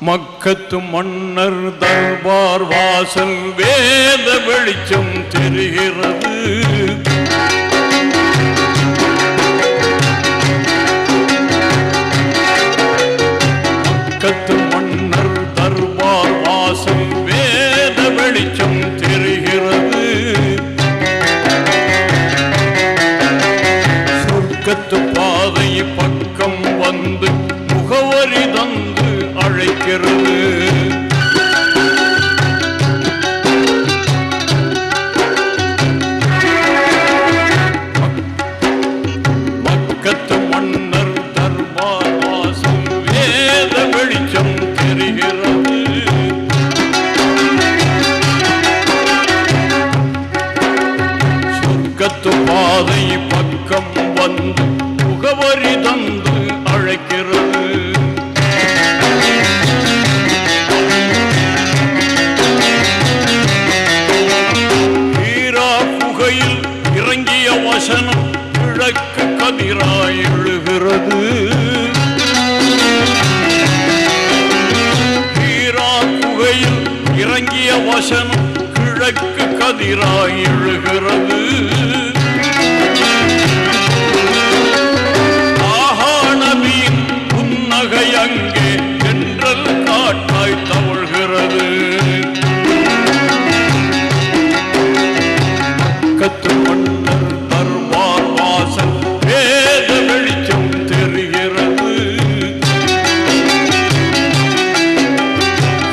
மக்கத்து மன்னர் தர்பார் வாசல் வேத வெளிச்சம் தெரிகிறது. மக்கத்து மன்னர் தர்பார் வாசல் வேத வெளிச்சம் தெரிகிறது. சொர்க்கத்து பாதை பக்கம் வந்து முகவரி தந்து அழைக்கிறது. மக்கத்து மன்னர் தர்பார் வாசல் வேத வெளிச்சம் தெரிகிறது. சொர்க்கத்து பாதை பக்கம் வந்து முகவரி தந்து அழைக்கிறது. இறங்கிய வசனம் கிழக்கு கதிராய் எழுகிறது. ஹீரா குகையில் இறங்கிய வசனம் கிழக்கு கதிராய் எழுகிறது. ஆஹா நபியின் புன்னகை அங்கே தென்றல் காட்டாய் தவழ்கிறது. மக்கத்து மன்னர் தர்பார் வாசல் வேத வெளிச்சம் தெரிகிறது.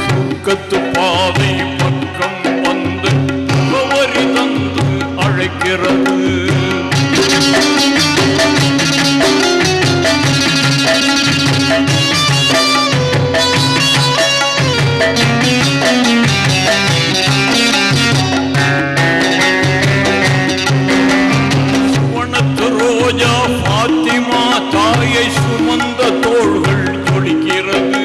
சொர்க்கத்து பாதை பக்கம் வந்து முகவரி தந்து அழைக்கிறது. ரோஜா பாத்திமா தாயை சுமந்த தோள்கள் ஜொலிக்கிறது.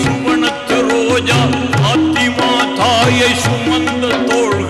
சுவனத்து ரோஜா பாத்திமா தாயை சுமந்த தோள்கள்